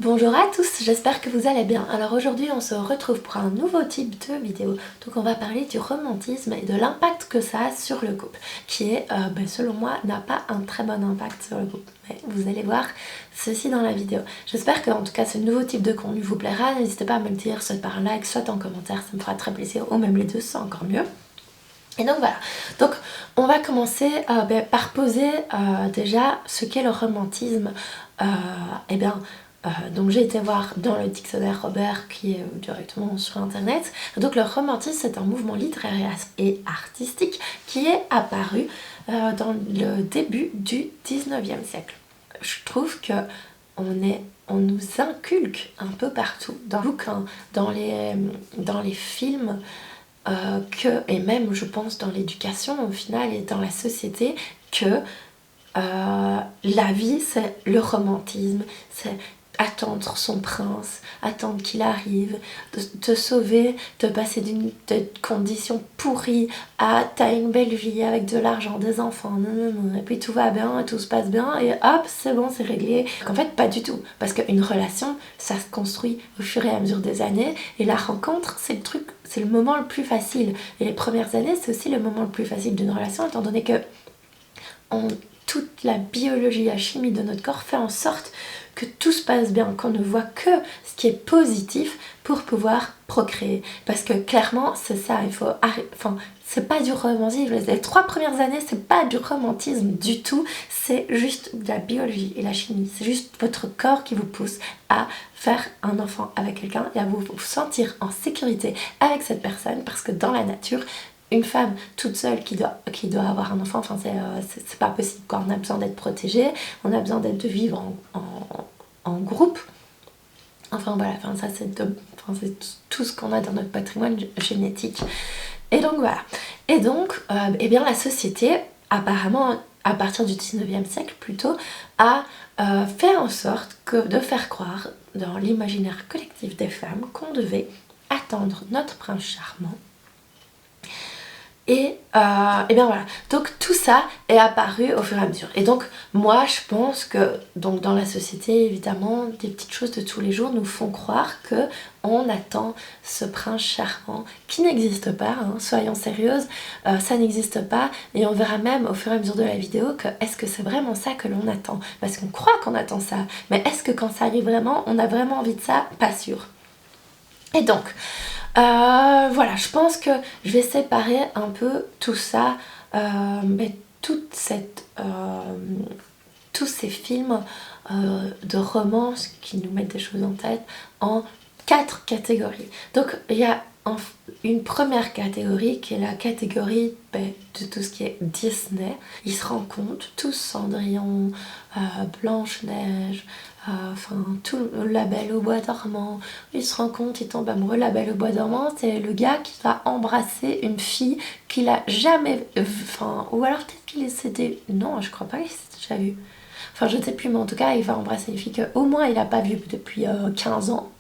Bonjour à tous, j'espère que vous allez bien. Alors aujourd'hui on se retrouve pour un nouveau type de vidéo. Donc on va parler du romantisme et de l'impact que ça a sur le couple, qui est, selon moi, n'a pas un très bon impact sur le couple. Mais vous allez voir ceci dans la vidéo. J'espère que en tout cas ce nouveau type de contenu vous plaira. N'hésitez pas à me le dire, soit par un like, soit en commentaire, ça me fera très plaisir, ou même les deux, c'est encore mieux. Et donc voilà, donc on va commencer par poser déjà ce qu'est le romantisme. Donc j'ai été voir dans le dictionnaire Robert qui est directement sur internet. Donc le romantisme, c'est un mouvement littéraire et artistique qui est apparu dans le début du 19e siècle. Je trouve que on nous inculque un peu partout, dans les bouquins, dans les films, et même je pense dans l'éducation au final et dans la société, que la vie c'est le romantisme, c'est attendre son prince, attendre qu'il arrive, de te sauver, de passer d'une condition pourrie à t'as une belle vie avec de l'argent, des enfants, et puis tout va bien et tout se passe bien et hop c'est bon, c'est réglé. En fait pas du tout, parce qu'une relation ça se construit au fur et à mesure des années et la rencontre c'est le moment le plus facile, et les premières années c'est aussi le moment le plus facile d'une relation, étant donné que toute la biologie, la chimie de notre corps fait en sorte que tout se passe bien, qu'on ne voit que ce qui est positif pour pouvoir procréer. Parce que clairement, c'est ça, c'est pas du romantisme. Les 3 premières années, c'est pas du romantisme du tout, c'est juste de la biologie et la chimie. C'est juste votre corps qui vous pousse à faire un enfant avec quelqu'un et à vous sentir en sécurité avec cette personne, parce que dans la nature, une femme toute seule qui doit avoir un enfant, c'est pas possible, quoi. On a besoin d'être protégé, on a besoin de vivre en groupe. Ça c'est tout ce qu'on a dans notre patrimoine génétique. Et donc voilà. Et donc, la société, apparemment, à partir du 19e siècle plutôt, a fait en sorte de faire croire dans l'imaginaire collectif des femmes qu'on devait attendre notre prince charmant. Et voilà, donc tout ça est apparu au fur et à mesure. Et donc moi je pense que dans la société, évidemment, des petites choses de tous les jours nous font croire que on attend ce prince charmant qui n'existe pas, hein, soyons sérieuses, ça n'existe pas. Et on verra même au fur et à mesure de la vidéo que est-ce que c'est vraiment ça que l'on attend, parce qu'on croit qu'on attend ça, mais est-ce que quand ça arrive vraiment, on a vraiment envie de ça? Pas sûr. Et donc voilà, je pense que je vais séparer un peu tout ça, tous ces films de romance qui nous mettent des choses en tête, en 4 catégories. Donc il y a une première catégorie qui est la catégorie de tout ce qui est Disney. Ils se rencontrent tous, Cendrillon, Blanche-Neige, tout La Belle au Bois dormant. Ils se rencontrent, ils tombent amoureux. La Belle au Bois dormant, c'est le gars qui va embrasser une fille qu'il a jamais ou alors peut-être qu'il s'était... Non, je crois pas qu'il s'était déjà vu. Je ne sais plus, mais en tout cas, il va embrasser une fille qu'au moins il n'a pas vue depuis 15 ans.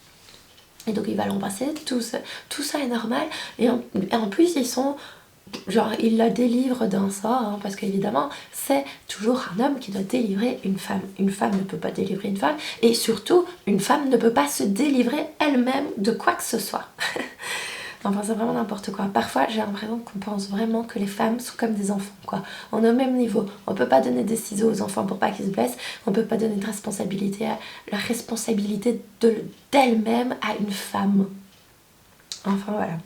Et donc il va l'embrasser, tout ça est normal. Et en plus, il la délivre d'un sort, hein, parce qu'évidemment, c'est toujours un homme qui doit délivrer une femme. Une femme ne peut pas délivrer une femme, et surtout, une femme ne peut pas se délivrer elle-même de quoi que ce soit. C'est vraiment n'importe quoi. Parfois, j'ai l'impression qu'on pense vraiment que les femmes sont comme des enfants, quoi. On est au même niveau. On peut pas donner des ciseaux aux enfants pour pas qu'ils se blessent. On peut pas donner la responsabilité d'elle-même à une femme. Voilà.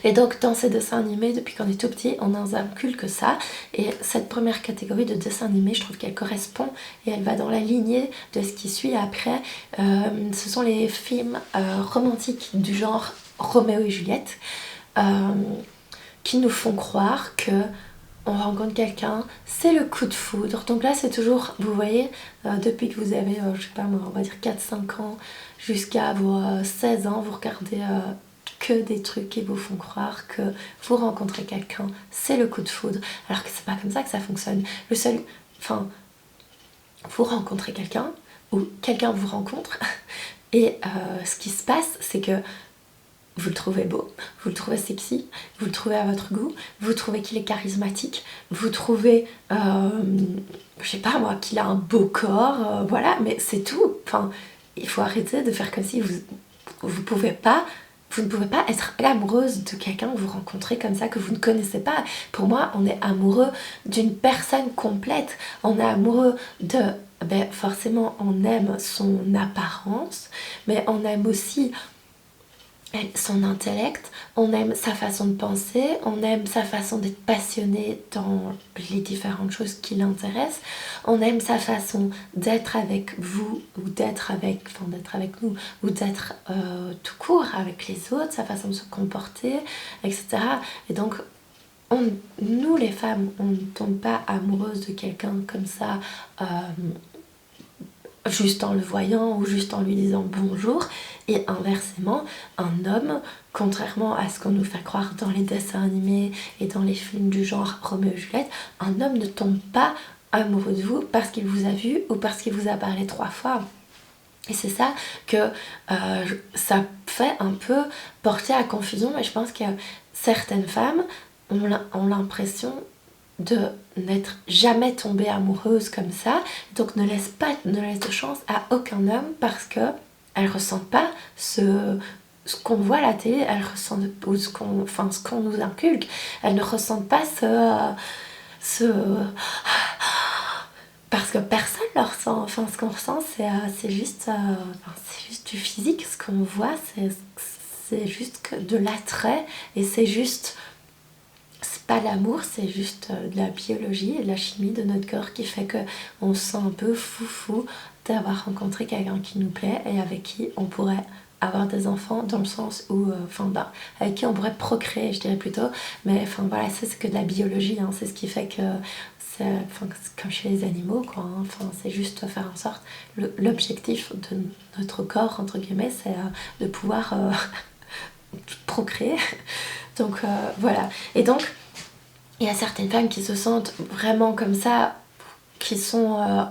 Et donc dans ces dessins animés, depuis qu'on est tout petit, on nous inculque ça. Et cette première catégorie de dessins animés, je trouve qu'elle correspond et elle va dans la lignée de ce qui suit après. Ce sont les films romantiques du genre Roméo et Juliette, qui nous font croire que on rencontre quelqu'un, c'est le coup de foudre. Donc là c'est toujours, vous voyez, depuis que vous avez, je sais pas moi, on va dire 4-5 ans jusqu'à vos 16 ans, vous regardez que des trucs qui vous font croire que vous rencontrez quelqu'un, c'est le coup de foudre, alors que c'est pas comme ça que ça fonctionne. Vous rencontrez quelqu'un, ou quelqu'un vous rencontre, et ce qui se passe, c'est que vous le trouvez beau, vous le trouvez sexy, vous le trouvez à votre goût, vous trouvez qu'il est charismatique, vous trouvez, je sais pas moi, qu'il a un beau corps, voilà, mais c'est tout. il faut arrêter de faire comme si vous ne pouvez pas être amoureuse de quelqu'un que vous rencontrez comme ça, que vous ne connaissez pas. Pour moi, on est amoureux d'une personne complète. On est amoureux de... forcément, on aime son apparence, mais on aime aussi son intellect, on aime sa façon de penser, on aime sa façon d'être passionné dans les différentes choses qui l'intéressent, on aime sa façon d'être avec vous ou d'être avec nous ou d'être tout court avec les autres, sa façon de se comporter, etc. Et donc nous les femmes, on ne tombe pas amoureuse de quelqu'un comme ça juste en le voyant ou juste en lui disant bonjour. Et inversement, un homme, contrairement à ce qu'on nous fait croire dans les dessins animés et dans les films du genre Roméo et Juliette, un homme ne tombe pas amoureux de vous parce qu'il vous a vu ou parce qu'il vous a parlé 3 fois. Et c'est ça que ça fait un peu porter à confusion, et je pense que certaines femmes ont l'impression de n'être jamais tombée amoureuse comme ça, donc ne laisse de chance à aucun homme parce que elles ressentent pas ce qu'on voit à la télé, elles ressentent, ou ce qu'on nous inculque, elles ne ressentent pas ce parce que personne ne le ressent. Enfin, ce qu'on ressent, c'est juste du physique. Ce qu'on voit, c'est juste de l'attrait, et c'est pas l'amour, c'est juste de la biologie et de la chimie de notre corps qui fait que on se sent un peu foufou d'avoir rencontré quelqu'un qui nous plaît et avec qui on pourrait avoir des enfants, dans le sens où avec qui on pourrait procréer, je dirais plutôt, mais voilà, ça c'est que de la biologie, hein, c'est ce qui fait que c'est comme chez les animaux, quoi, hein. C'est juste faire en sorte, l'objectif de notre corps, entre guillemets, c'est de pouvoir procréer. Donc voilà, et donc il y a certaines femmes qui se sentent vraiment comme ça, qui sont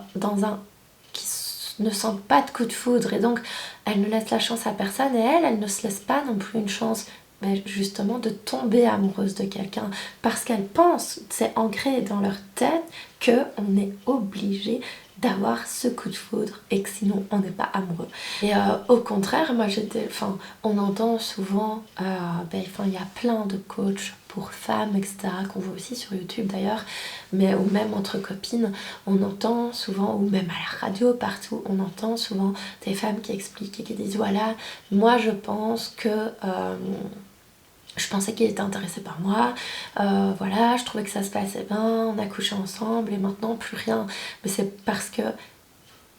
ne sentent pas de coup de foudre, et donc elles ne laissent la chance à personne, et elles ne se laissent pas non plus une chance justement de tomber amoureuse de quelqu'un, parce qu'elles pensent, c'est ancré dans leur tête, qu'on est obligé d'avoir ce coup de foudre et que sinon on n'est pas amoureux. Et au contraire, moi on entend souvent, il y a plein de coachs pour femmes, etc., qu'on voit aussi sur YouTube d'ailleurs, mais ou même entre copines, on entend souvent, ou même à la radio, partout, on entend souvent des femmes qui expliquent et qui disent voilà, moi je pense que je pensais qu'il était intéressé par moi, voilà, je trouvais que ça se passait bien, on a couché ensemble et maintenant plus rien. Mais c'est parce que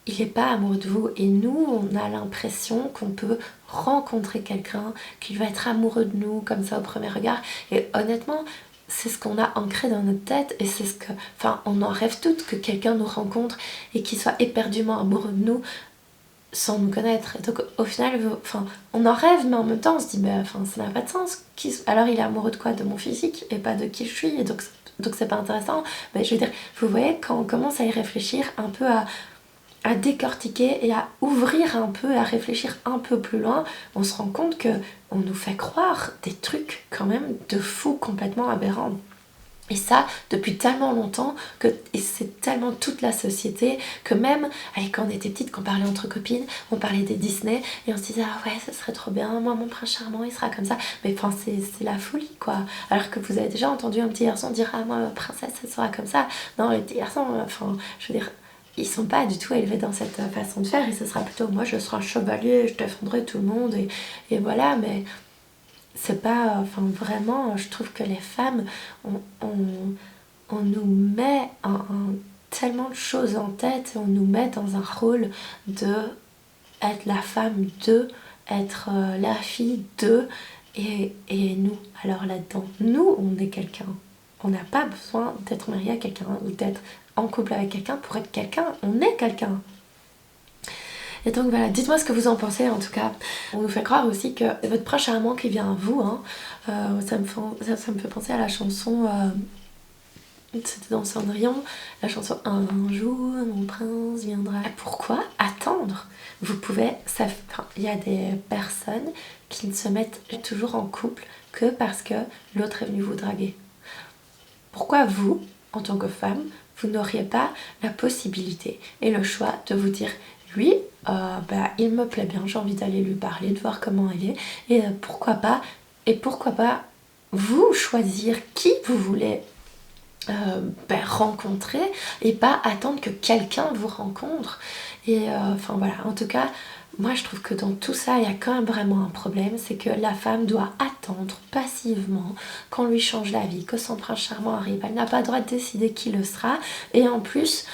il n'est pas amoureux de vous, et nous on a l'impression qu'on peut rencontrer quelqu'un qui va être amoureux de nous comme ça au premier regard, et honnêtement c'est ce qu'on a ancré dans notre tête, et c'est ce que, on en rêve toutes, que quelqu'un nous rencontre et qu'il soit éperdument amoureux de nous sans nous connaître. Et donc au final, on en rêve, mais en même temps on se dit ça n'a pas de sens. Alors il est amoureux de quoi? De mon physique et pas de qui je suis, et donc c'est pas intéressant. Mais je veux dire, vous voyez, quand on commence à y réfléchir un peu, à décortiquer et à ouvrir un peu, à réfléchir un peu plus loin, on se rend compte que on nous fait croire des trucs quand même de fous, complètement aberrants. Et ça, depuis tellement longtemps, et c'est tellement toute la société, que même, quand on était petite, qu'on parlait entre copines, on parlait des Disney, et on se disait, ah ouais, ça serait trop bien, moi, mon prince charmant, il sera comme ça. Mais c'est la folie, quoi. Alors que vous avez déjà entendu un petit garçon dire, ah, moi, ma princesse, elle sera comme ça. Non, les petits garçons, je veux dire, ils sont pas du tout élevés dans cette façon de faire, et ce sera plutôt, moi, je serai un chevalier, je défendrai tout le monde, et voilà, mais c'est pas, vraiment, je trouve que les femmes, on nous met tellement de choses en tête, et on nous met dans un rôle de être la femme de, être la fille de, et nous, alors là-dedans, nous, on est quelqu'un. On n'a pas besoin d'être marié à quelqu'un ou d'être en couple avec quelqu'un pour être quelqu'un, on est quelqu'un. Et donc voilà, dites-moi ce que vous en pensez. En tout cas, on nous fait croire aussi que c'est votre prince charmant qui vient à vous, hein. Ça me fait penser à la chanson, c'était dans Cendrillon, la chanson Un jour mon prince viendra. Pourquoi attendre? Vous pouvez, il y a des personnes qui ne se mettent toujours en couple que parce que l'autre est venu vous draguer. Pourquoi vous, en tant que femme, vous n'auriez pas la possibilité et le choix de vous dire lui, il me plaît bien, j'ai envie d'aller lui parler, de voir comment elle est, et pourquoi pas vous choisir qui vous voulez rencontrer et pas attendre que quelqu'un vous rencontre. Et voilà, en tout cas, moi je trouve que dans tout ça, il y a quand même vraiment un problème, c'est que la femme doit attendre passivement qu'on lui change la vie, que son prince charmant arrive. Elle n'a pas le droit de décider qui le sera, et en plus,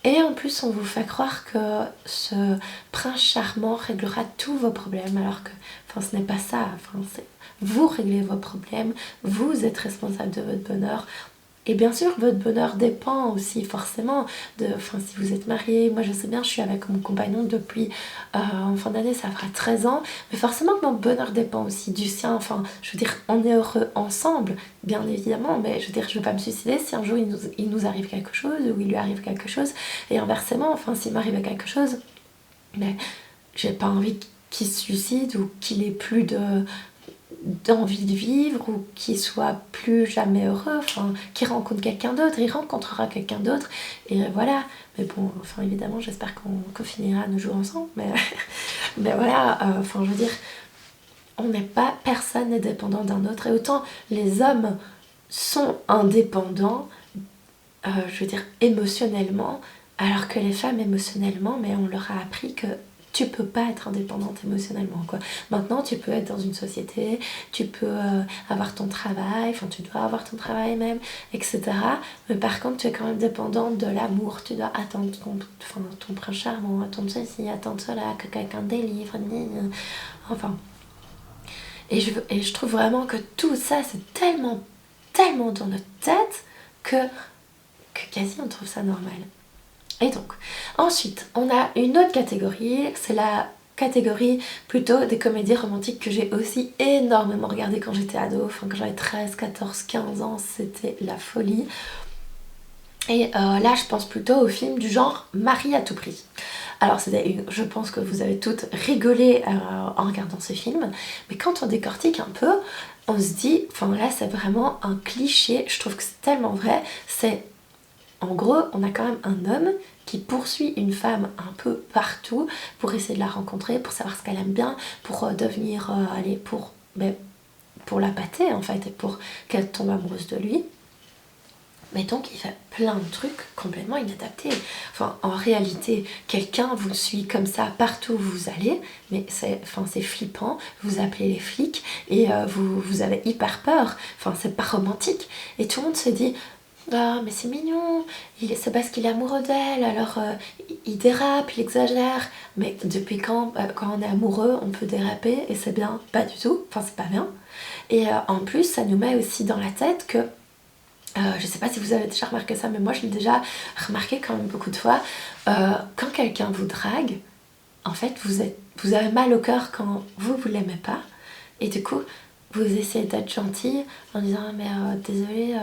on vous fait croire que ce prince charmant réglera tous vos problèmes, alors que ce n'est pas ça. Vous réglez vos problèmes, vous êtes responsable de votre bonheur. Et bien sûr, votre bonheur dépend aussi forcément si vous êtes marié. Moi, je sais bien, je suis avec mon compagnon depuis en fin d'année, ça fera 13 ans. Mais forcément que mon bonheur dépend aussi du sien. Je veux dire, on est heureux ensemble, bien évidemment. Mais je veux dire, je ne vais pas me suicider si un jour il nous arrive quelque chose ou il lui arrive quelque chose. Et inversement, s'il m'arrive quelque chose, mais j'ai pas envie qu'il se suicide ou qu'il ait plus d'envie de vivre ou qu'il soit plus jamais heureux, qu'il rencontre quelqu'un d'autre, il rencontrera quelqu'un d'autre, et voilà. Mais bon, évidemment, j'espère qu'on finira nos jours ensemble, mais voilà, je veux dire, personne n'est dépendant d'un autre, et autant les hommes sont indépendants, je veux dire, émotionnellement, alors que les femmes, émotionnellement, mais on leur a appris que tu peux pas être indépendante émotionnellement, quoi. Maintenant, tu peux être dans une société, tu peux avoir ton travail, tu dois avoir ton travail même, etc. Mais par contre, tu es quand même dépendante de l'amour. Tu dois attendre ton prince charmant, attendre ceci, attendre cela, que quelqu'un délivre, Et je trouve vraiment que tout ça, c'est tellement, tellement dans notre tête que quasi on trouve ça normal. Et donc, ensuite, on a une autre catégorie, c'est la catégorie plutôt des comédies romantiques que j'ai aussi énormément regardées quand j'étais ado, quand j'avais 13, 14, 15 ans, c'était la folie. Et là, je pense plutôt aux films du genre Marie à tout prix. Alors, je pense que vous avez toutes rigolé en regardant ce film, mais quand on décortique un peu, on se dit, là, c'est vraiment un cliché, je trouve que c'est tellement vrai, en gros, on a quand même un homme qui poursuit une femme un peu partout pour essayer de la rencontrer, pour savoir ce qu'elle aime bien, pour pour la pâter en fait, et pour qu'elle tombe amoureuse de lui. Mais donc il fait plein de trucs complètement inadaptés. En réalité, quelqu'un vous suit comme ça partout où vous allez, mais c'est flippant, vous appelez les flics et vous avez hyper peur, c'est pas romantique. Et tout le monde se dit, ah mais c'est mignon, c'est parce qu'il est amoureux d'elle, alors il dérape, il exagère. Mais depuis quand on est amoureux, on peut déraper et c'est bien? Pas du tout, c'est pas bien. Et en plus, ça nous met aussi dans la tête que, je sais pas si vous avez déjà remarqué ça, mais moi je l'ai déjà remarqué quand même beaucoup de fois, quand quelqu'un vous drague, en fait vous avez mal au cœur quand vous l'aimez pas, et du coup vous essayez d'être gentil en disant mais désolé,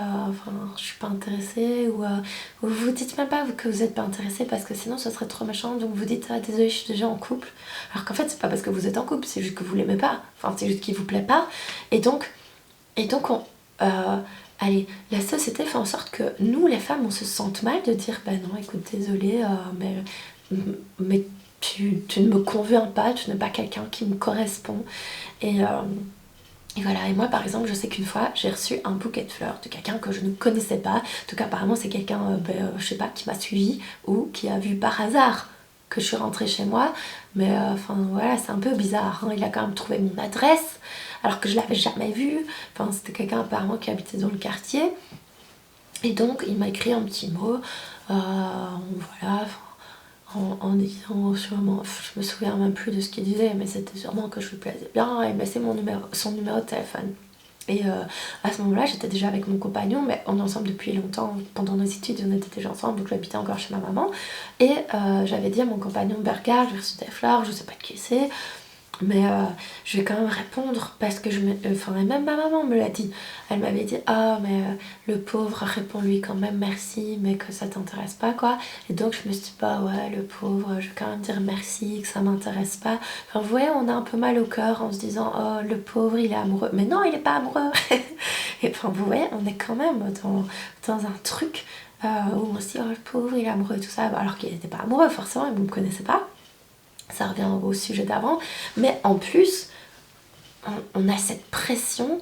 je suis pas intéressée, ou vous dites même pas que vous êtes pas intéressée parce que sinon ce serait trop méchant, donc vous dites désolé, je suis déjà en couple, alors qu'en fait c'est pas parce que vous êtes en couple, c'est juste que vous l'aimez pas, c'est juste qu'il vous plaît pas. Et donc allez, la société fait en sorte que nous les femmes on se sente mal de dire non écoute désolé, mais tu ne me conviens pas, tu n'es pas quelqu'un qui me correspond. Et voilà, et moi par exemple, je sais qu'une fois j'ai reçu un bouquet de fleurs de quelqu'un que je ne connaissais pas. En tout cas, apparemment, c'est quelqu'un, je sais pas, qui m'a suivi ou qui a vu par hasard que je suis rentrée chez moi. Mais voilà, c'est un peu bizarre, hein. Il a quand même trouvé mon adresse alors que je l'avais jamais vue. C'était quelqu'un apparemment qui habitait dans le quartier. Et donc, il m'a écrit un petit mot, voilà. En disant sûrement, je me souviens même plus de ce qu'il disait, mais c'était sûrement que je lui plaisais bien, et c'est son numéro de téléphone. Et à ce moment-là, j'étais déjà avec mon compagnon, mais on est ensemble depuis longtemps. Pendant nos études, on était déjà ensemble, donc j'habitais encore chez ma maman. Et j'avais dit à mon compagnon, regarde, j'ai reçu des fleurs, je sais pas de qui c'est, mais je vais quand même répondre parce que même ma maman me l'a dit. Elle m'avait dit mais le pauvre, réponds-lui quand même merci, mais que ça t'intéresse pas, quoi. Et donc je me suis dit ouais, le pauvre, je vais quand même dire merci, que ça m'intéresse pas. Vous voyez, on a un peu mal au cœur en se disant oh le pauvre il est amoureux, mais non il est pas amoureux. Et vous voyez, on est quand même dans un truc où on se dit oh le pauvre il est amoureux, tout ça, alors qu'il n'était pas amoureux forcément, il ne me connaissait pas. ça revient au sujet d'avant, mais en plus, on a cette pression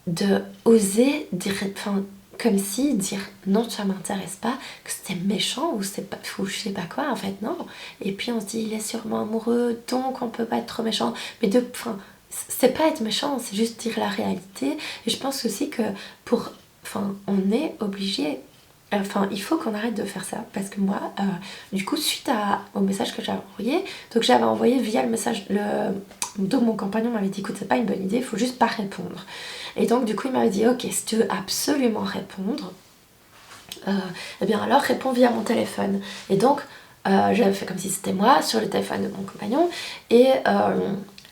de oser dire, enfin, comme si dire non, ça m'intéresse pas, que c'était méchant ou c'est pas, ou je sais pas quoi, en fait, non. Et puis on se dit, il est sûrement amoureux, donc on peut pas être trop méchant. Mais enfin, c'est pas être méchant, c'est juste dire la réalité. Et je pense aussi que on est obligé. Enfin, il faut qu'on arrête de faire ça parce que moi, du coup, suite au message que j'avais envoyé, donc j'avais envoyé via le message, donc mon compagnon m'avait dit, écoute, c'est pas une bonne idée, il faut juste pas répondre. Et donc, du coup, il m'avait dit, ok, si tu veux absolument répondre, eh bien alors réponds via mon téléphone. Et donc, j'avais fait comme si c'était moi sur le téléphone de mon compagnon. Et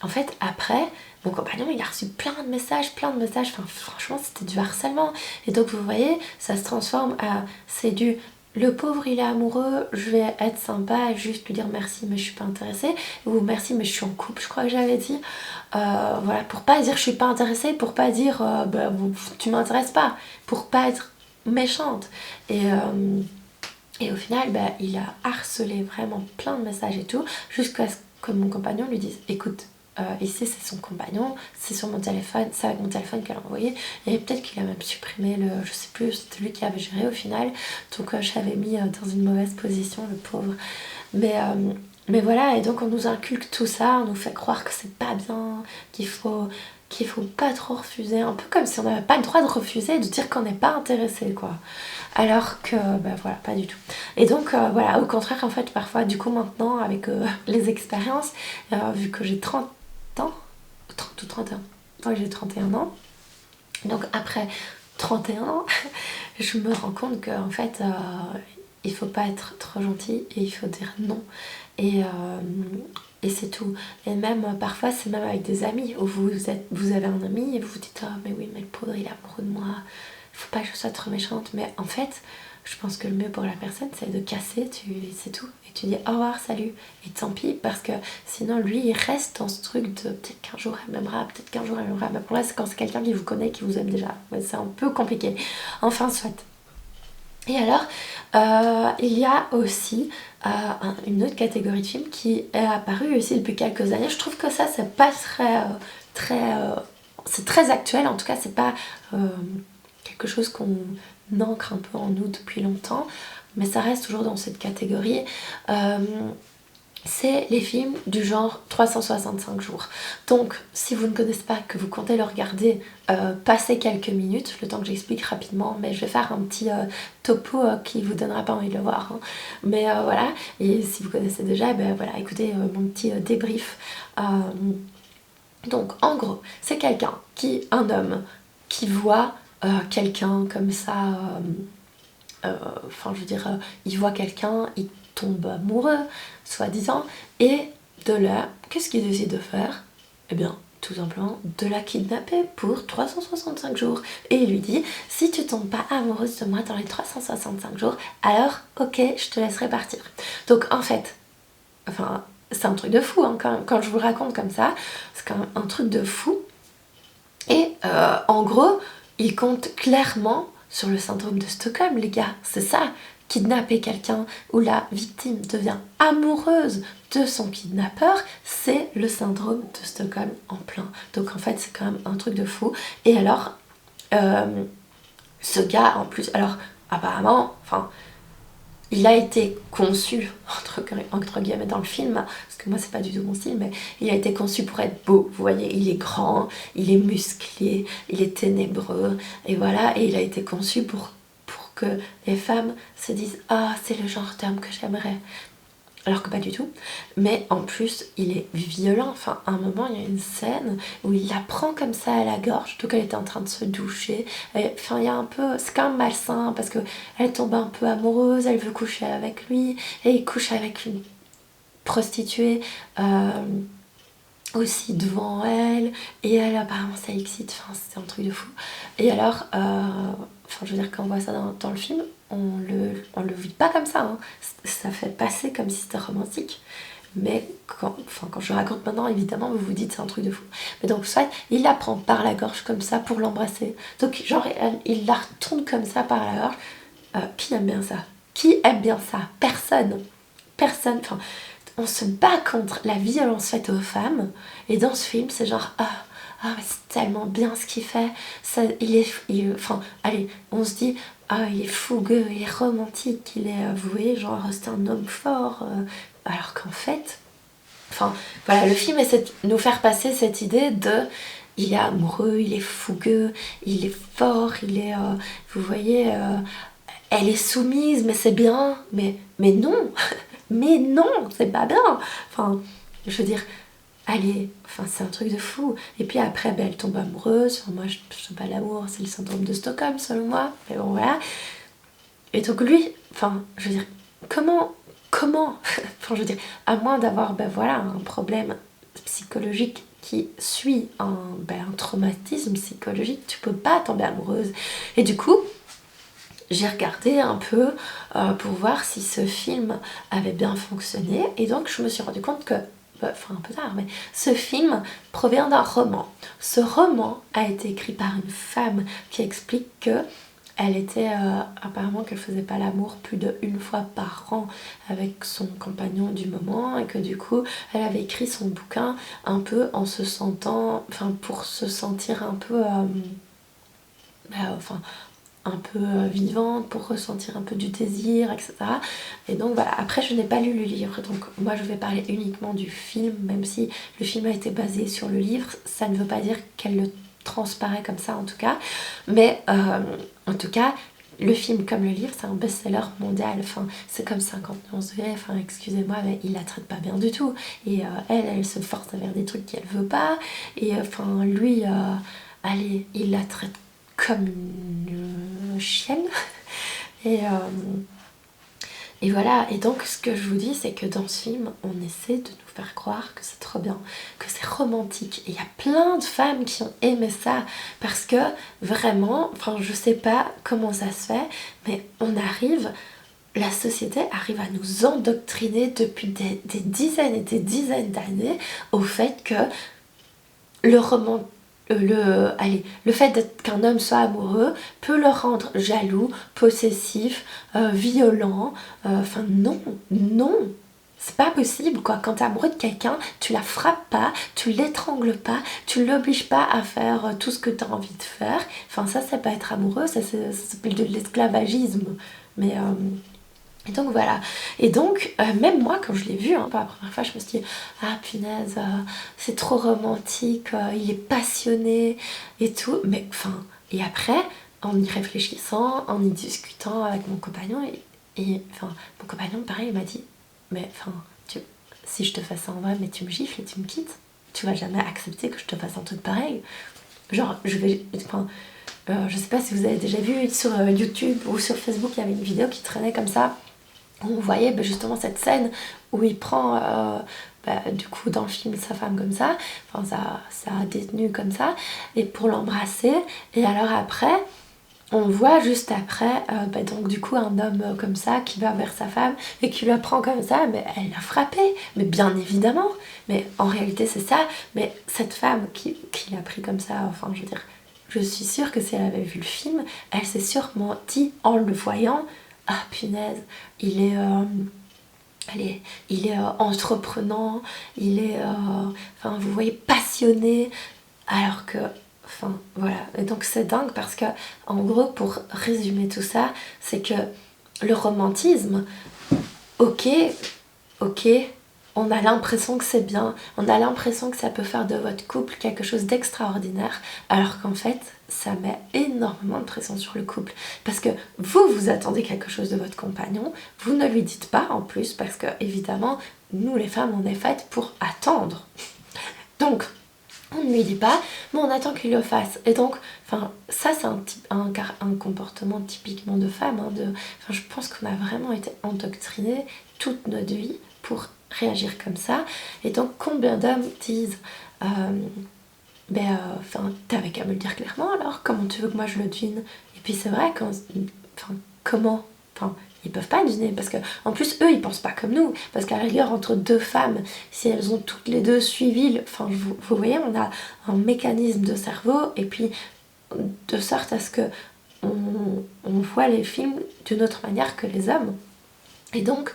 en fait, après, mon compagnon, il a reçu plein de messages. Enfin, franchement, c'était du harcèlement. Et donc, vous voyez, ça se transforme c'est du le pauvre, il est amoureux, je vais être sympa et juste lui dire merci, mais je suis pas intéressée. Ou merci, mais je suis en couple, je crois que j'avais dit. Voilà, pour pas dire je suis pas intéressée, pour pas dire tu m'intéresses pas, pour pas être méchante. Et au final, il a harcelé vraiment plein de messages et tout, jusqu'à ce que mon compagnon lui dise écoute, ici c'est son compagnon, c'est sur mon téléphone, c'est avec mon téléphone qu'elle a envoyé, et peut-être qu'il a même supprimé je sais plus, c'était lui qui avait géré au final, donc je l'avais mis dans une mauvaise position, le pauvre. Mais voilà, et donc on nous inculque tout ça, on nous fait croire que c'est pas bien, qu'il faut pas trop refuser, un peu comme si on n'avait pas le droit de refuser, de dire qu'on n'est pas intéressé, quoi. Alors que, voilà, pas du tout. Et donc, voilà, au contraire, en fait, parfois, du coup, maintenant, avec les expériences, vu que j'ai 30 ans, 30 ou 31, ouais, j'ai 31 ans, donc après 31 ans, je me rends compte qu'en fait, il faut pas être trop gentil et il faut dire non. Et c'est tout. Et même parfois, c'est même avec des amis où vous avez un ami et vous vous dites ah mais oui, mais le pauvre, il est amoureux de moi, il faut pas que je sois trop méchante. Mais en fait, je pense que le mieux pour la personne, c'est de casser, c'est tout. Et tu dis au revoir, salut. Et tant pis, parce que sinon, lui, il reste dans ce truc de peut-être qu'un jour elle m'aimera, peut-être qu'un jour elle m'aimera. Mais pour là, c'est quand c'est quelqu'un qui vous connaît, qui vous aime déjà. Ouais, c'est un peu compliqué. Enfin, soit. Et alors, il y a aussi une autre catégorie de films qui est apparue aussi depuis quelques années. Je trouve que ça, c'est pas c'est très actuel. En tout cas, c'est pas quelque chose qu'on ancre un peu en nous depuis longtemps, mais ça reste toujours dans cette catégorie. C'est les films du genre 365 jours. Donc, si vous ne connaissez pas, que vous comptez le regarder, passez quelques minutes, le temps que j'explique rapidement, mais je vais faire un petit topo qui vous donnera pas envie de le voir. Hein. Mais voilà, et si vous connaissez déjà, voilà, écoutez mon petit débrief. Donc, en gros, c'est un homme, qui voit quelqu'un comme ça, enfin, je veux dire, il voit quelqu'un, il tombe amoureux, soi-disant, et de là, qu'est-ce qu'il décide de faire? Eh bien, tout simplement, de la kidnapper pour 365 jours. Et il lui dit, si tu tombes pas amoureuse de moi dans les 365 jours, alors, ok, je te laisserai partir. Donc, en fait, enfin, c'est un truc de fou, hein, quand je vous raconte comme ça, c'est quand même un truc de fou. Et en gros, il compte clairement sur le syndrome de Stockholm, les gars, c'est ça. Kidnapper quelqu'un où la victime devient amoureuse de son kidnappeur, c'est le syndrome de Stockholm en plein. Donc en fait, c'est quand même un truc de fou. Et alors, ce gars en plus, alors apparemment, enfin, il a été conçu, entre guillemets, dans le film, parce que moi c'est pas du tout mon style, mais il a été conçu pour être beau, vous voyez, il est grand, il est musclé, il est ténébreux, et voilà, et il a été conçu pour que les femmes se disent « Ah, c'est le genre d'homme que j'aimerais ». Alors que pas du tout. Mais en plus, il est violent. Enfin, à un moment, il y a une scène où il la prend comme ça à la gorge, donc elle était en train de se doucher. Et, enfin, il y a un peu... C'est quand même malsain, parce que elle tombe un peu amoureuse, elle veut coucher avec lui, et il couche avec une prostituée aussi devant elle, et elle, apparemment, ça excite. Enfin, c'est un truc de fou. Et alors... Enfin, je veux dire, quand on voit ça dans le film, on le vit pas comme ça. Hein. Ça fait passer comme si c'était romantique. Mais quand je raconte maintenant, évidemment, vous vous dites c'est un truc de fou. Mais donc, soit il la prend par la gorge comme ça pour l'embrasser. Donc, genre, il la retourne comme ça par la gorge. Qui aime bien ça? Qui aime bien ça? Personne. Personne. Enfin, on se bat contre la violence faite aux femmes, et dans ce film c'est genre mais c'est tellement bien ce qu'il fait, ça, enfin allez, on se dit il est fougueux, il est romantique, il est vous voyez, genre c'est un homme fort, alors qu'en fait, enfin voilà, le film essaie de nous faire passer cette idée de il est amoureux, il est fougueux, il est fort, il est vous voyez, elle est soumise, mais c'est bien, mais non, mais non, c'est pas bien, enfin je veux dire, allez, enfin c'est un truc de fou. Et puis après elle tombe amoureuse, enfin, moi je sais pas, l'amour c'est le syndrome de Stockholm selon moi, mais bon voilà. Et donc lui, enfin je veux dire, comment enfin je veux dire, à moins d'avoir voilà un problème psychologique qui suit un traumatisme psychologique, tu peux pas tomber amoureuse. Et du coup j'ai regardé un peu pour voir si ce film avait bien fonctionné, et donc je me suis rendu compte que, enfin un peu tard, mais ce film provient d'un roman. Ce roman a été écrit par une femme qui explique que elle était apparemment qu'elle faisait pas l'amour plus d'une fois par an avec son compagnon du moment, et que du coup elle avait écrit son bouquin un peu en se sentant, enfin pour se sentir un peu enfin un peu vivante, pour ressentir un peu du désir, etc. Et donc voilà, après je n'ai pas lu le livre, donc moi je vais parler uniquement du film, même si le film a été basé sur le livre, ça ne veut pas dire qu'elle le transparaît comme ça en tout cas, mais en tout cas, le film comme le livre, c'est un best-seller mondial, enfin c'est comme 51 degrés, enfin excusez-moi, mais il la traite pas bien du tout, et elle se force à faire des trucs qu'elle veut pas, et enfin lui, allez, il la traite comme une chienne. Et, et voilà, et donc ce que je vous dis, c'est que dans ce film, on essaie de nous faire croire que c'est trop bien, que c'est romantique. Et il y a plein de femmes qui ont aimé ça, parce que vraiment, enfin je sais pas comment ça se fait, mais la société arrive à nous endoctriner depuis des dizaines et des dizaines d'années au fait que le le fait qu'un homme soit amoureux peut le rendre jaloux, possessif, violent. Enfin non, c'est pas possible quoi. Quand t'es amoureux de quelqu'un, tu la frappes pas, tu l'étrangles pas, tu l'obliges pas à faire tout ce que t'as envie de faire. Enfin ça c'est pas être amoureux, ça s'appelle de l'esclavagisme. Mais et donc voilà, et donc même moi quand je l'ai vu pour la première fois, je me suis dit ah punaise, c'est trop romantique, il est passionné et tout, mais enfin, et après en y réfléchissant, en y discutant avec mon compagnon, et enfin mon compagnon pareil il m'a dit mais enfin si je te fais ça en vrai, mais tu me gifles et tu me quittes, tu vas jamais accepter que je te fasse un truc pareil, genre je vais, enfin je sais pas si vous avez déjà vu sur YouTube ou sur Facebook, il y avait une vidéo qui traînait comme ça. On voyait justement cette scène où il prend du coup dans le film sa femme comme ça, enfin sa détenue comme ça, et pour l'embrasser, et alors après on voit juste après donc du coup un homme comme ça qui va vers sa femme et qui la prend comme ça, mais elle l'a frappé, mais bien évidemment, mais en réalité c'est ça, mais cette femme qui l'a pris comme ça, enfin je veux dire, je suis sûre que si elle avait vu le film, elle s'est sûrement dit en le voyant ah punaise, il est entreprenant, il est enfin vous voyez, passionné, alors que enfin voilà. Et donc c'est dingue parce que en gros, pour résumer tout ça, c'est que le romantisme, ok, on a l'impression que c'est bien, on a l'impression que ça peut faire de votre couple quelque chose d'extraordinaire, alors qu'en fait, ça met énormément de pression sur le couple. Parce que vous attendez quelque chose de votre compagnon, vous ne lui dites pas en plus, parce que évidemment, nous les femmes, on est faites pour attendre. Donc, on ne lui dit pas, mais on attend qu'il le fasse. Et donc, enfin, ça c'est un comportement typiquement de femme. Je pense qu'on a vraiment été endoctrinés toute notre vie pour réagir comme ça. Et donc, combien d'hommes disent t'avais qu'à me le dire clairement alors, comment tu veux que moi je le devine? Et puis c'est vrai, comment? Ils peuvent pas deviner, parce que en plus eux ils pensent pas comme nous, parce qu'à la rigueur entre deux femmes, si elles ont toutes les deux suivi, vous voyez, on a un mécanisme de cerveau, et puis de sorte à ce que on voit les films d'une autre manière que les hommes. Et donc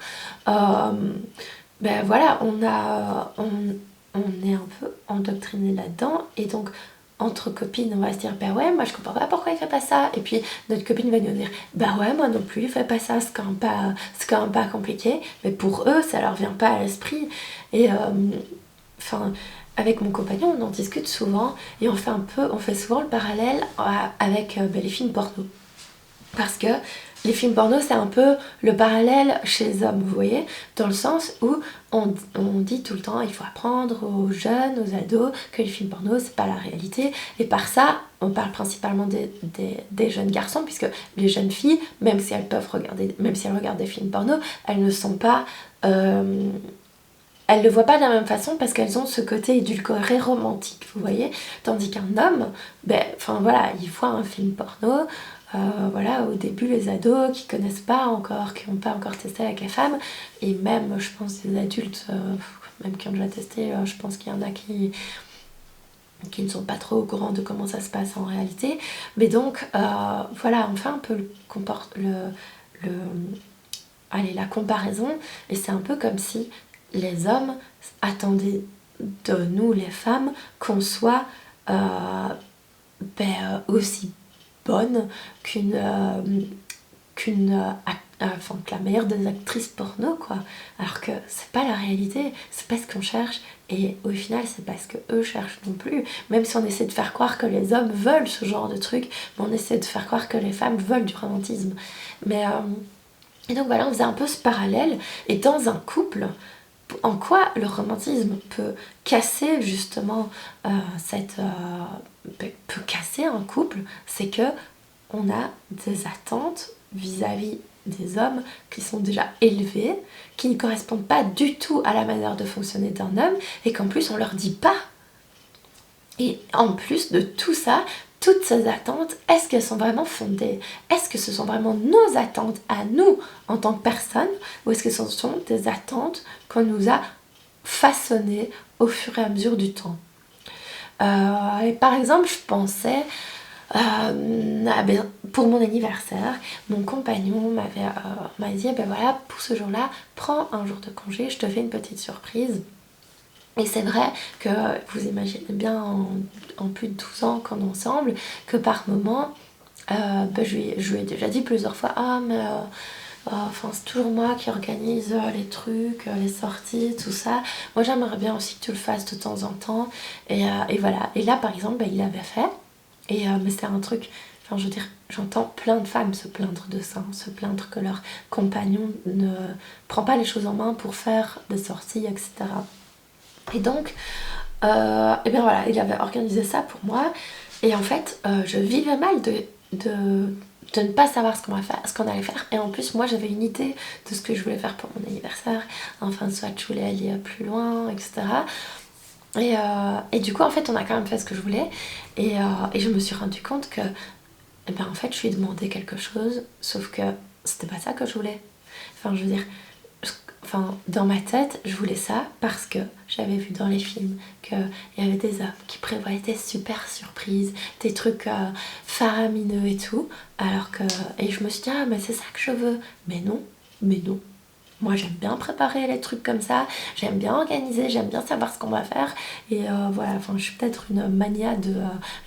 ben voilà, on est un peu endoctriné là-dedans, et donc entre copines, on va se dire bah ouais, moi je comprends pas pourquoi il fait pas ça, et puis notre copine va nous dire bah ouais, moi non plus, il fait pas ça, c'est quand même pas compliqué, mais pour eux, ça leur vient pas à l'esprit. Et enfin, avec mon compagnon, on en discute souvent, et on fait souvent le parallèle avec les films porno. Parce que les films porno, c'est un peu le parallèle chez les hommes, vous voyez, dans le sens où on dit tout le temps, il faut apprendre aux jeunes, aux ados, que les films porno, c'est pas la réalité. Et par ça, on parle principalement des jeunes garçons, puisque les jeunes filles, même si elles regardent des films porno, elles ne sont pas... elles le voient pas de la même façon parce qu'elles ont ce côté édulcoré romantique, vous voyez. Tandis qu'un homme, ben, enfin voilà, il voit un film porno, voilà, au début les ados qui connaissent pas encore, qui n'ont pas encore testé avec les femmes, et même je pense des adultes, même qui ont déjà testé, je pense qu'il y en a qui ne sont pas trop au courant de comment ça se passe en réalité. Mais donc voilà, on fait un peu le la comparaison, et c'est un peu comme si les hommes attendaient de nous les femmes qu'on soit aussi bonne que la meilleure des actrices porno, quoi. Alors que c'est pas la réalité, c'est pas ce qu'on cherche, et au final c'est pas ce que eux cherchent non plus. Même si on essaie de faire croire que les hommes veulent ce genre de truc, mais on essaie de faire croire que les femmes veulent du romantisme. Mais et donc voilà, on faisait un peu ce parallèle, et dans un couple, en quoi le romantisme peut casser justement peut casser un couple, c'est que on a des attentes vis-à-vis des hommes qui sont déjà élevées, qui ne correspondent pas du tout à la manière de fonctionner d'un homme, et qu'en plus on leur dit pas. Et en plus de tout ça, toutes ces attentes, est-ce qu'elles sont vraiment fondées? Est-ce que ce sont vraiment nos attentes à nous en tant que personne, ou est-ce que ce sont des attentes qu'on nous a façonnées au fur et à mesure du temps? Et par exemple, je pensais, pour mon anniversaire, mon compagnon m'a dit, ben voilà, pour ce jour-là, prends un jour de congé, je te fais une petite surprise. Et c'est vrai que vous imaginez bien en plus de 12 ans qu'on est ensemble, que par moment, je lui ai déjà dit plusieurs fois, ah mais enfin, c'est toujours moi qui organise les trucs, les sorties, tout ça. Moi j'aimerais bien aussi que tu le fasses de temps en temps. Et voilà. Et là par exemple, il l'avait fait. Mais c'est un truc, enfin je veux dire, j'entends plein de femmes se plaindre de ça, se plaindre que leur compagnon ne prend pas les choses en main pour faire des sorties, etc. Et donc, et bien voilà, il avait organisé ça pour moi. Et en fait, je vivais mal de ne pas savoir ce qu'on allait faire. Et en plus, moi, j'avais une idée de ce que je voulais faire pour mon anniversaire. Enfin, soit je voulais aller plus loin, etc. Et du coup, en fait, on a quand même fait ce que je voulais. Et je me suis rendu compte que, eh ben, en fait, je lui ai demandé quelque chose, sauf que c'était pas ça que je voulais. Enfin, je veux dire, dans ma tête, je voulais ça parce que j'avais vu dans les films qu'il y avait des hommes qui prévoyaient des super surprises, des trucs faramineux et tout. Et je me suis dit, ah, mais c'est ça que je veux. Mais non, mais non. Moi, j'aime bien préparer les trucs comme ça, j'aime bien organiser, j'aime bien savoir ce qu'on va faire. Et voilà, enfin, je suis peut-être une mania de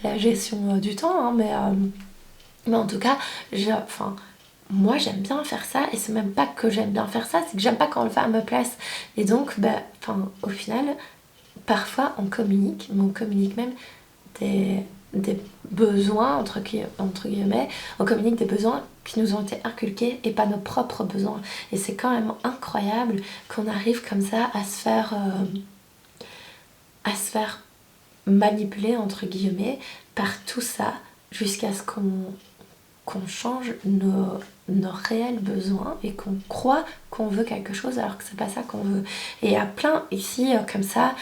la gestion du temps, hein, mais en tout cas, moi j'aime bien faire ça, et c'est même pas que j'aime bien faire ça, c'est que j'aime pas quand on le fait à ma place. Et donc, au final, parfois on communique, mais on communique même des besoins, entre guillemets, on communique des besoins qui nous ont été inculqués et pas nos propres besoins. Et c'est quand même incroyable qu'on arrive comme ça à se faire manipuler, entre guillemets, par tout ça, jusqu'à ce qu'on change nos réels besoins, et qu'on croit qu'on veut quelque chose alors que c'est pas ça qu'on veut. Et il y a plein ici comme ça,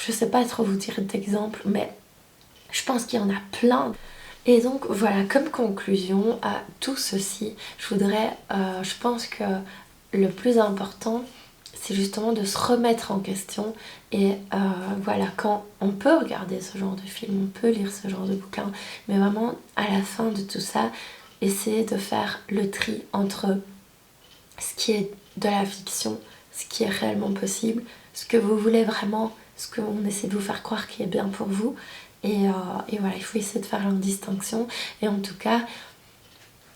je sais pas trop vous dire d'exemples, mais je pense qu'il y en a plein. Et donc voilà, comme conclusion à tout ceci, je pense que le plus important, c'est justement de se remettre en question. Et voilà, quand on peut regarder ce genre de film, on peut lire ce genre de bouquin, mais vraiment à la fin de tout ça, essayer de faire le tri entre ce qui est de la fiction ce qui est réellement possible, ce que vous voulez vraiment, ce qu'on essaie de vous faire croire qui est bien pour vous. Et voilà, il faut essayer de faire une distinction. Et en tout cas,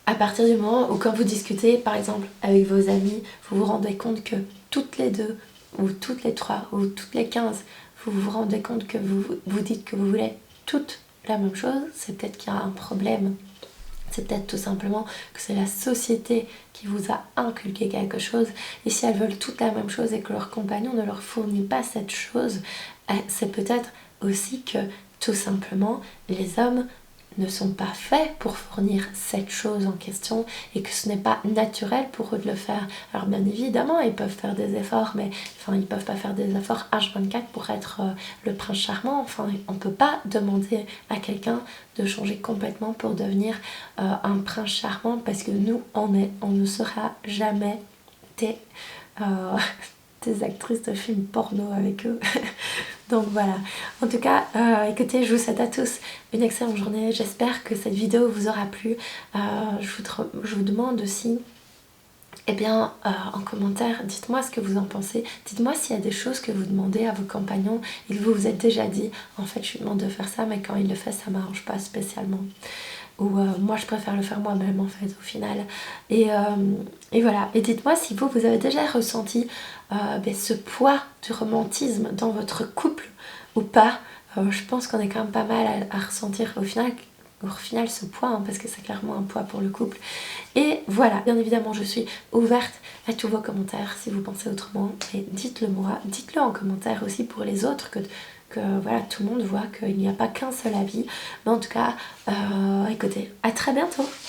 à partir du moment où quand vous discutez, par exemple, avec vos amis, vous vous rendez compte que toutes les deux, ou toutes les trois, ou toutes les 15, vous vous rendez compte que vous dites que vous voulez toutes la même chose, c'est peut-être qu'il y a un problème. C'est peut-être tout simplement que c'est la société qui vous a inculqué quelque chose. Et si elles veulent toutes la même chose et que leur compagnon ne leur fournit pas cette chose, c'est peut-être aussi que tout simplement les hommes ne sont pas faits pour fournir cette chose en question et que ce n'est pas naturel pour eux de le faire. Alors bien évidemment, ils peuvent faire des efforts, mais enfin, ils peuvent pas faire des efforts H24 pour être le prince charmant. Enfin, on peut pas demander à quelqu'un de changer complètement pour devenir un prince charmant parce que nous, on ne sera jamais des, euh, des actrices de films porno avec eux. Donc voilà, en tout cas, écoutez, je vous souhaite à tous une excellente journée. J'espère que cette vidéo vous aura plu. Je vous demande aussi, eh bien, en commentaire, dites-moi ce que vous en pensez. Dites-moi s'il y a des choses que vous demandez à vos compagnons et que vous vous êtes déjà dit, en fait, je lui demande de faire ça, mais quand il le fait, ça ne m'arrange pas spécialement. Ou moi, je préfère le faire moi-même, en fait, au final. Et voilà. Et dites-moi si vous avez déjà ressenti ce poids du romantisme dans votre couple ou pas. Je pense qu'on est quand même pas mal à ressentir au final ce poids, hein, parce que c'est clairement un poids pour le couple. Et voilà, bien évidemment, je suis ouverte à tous vos commentaires si vous pensez autrement. Et dites-le moi, dites-le en commentaire aussi pour les autres, que voilà, tout le monde voit qu'il n'y a pas qu'un seul avis. Mais en tout cas, écoutez, à très bientôt.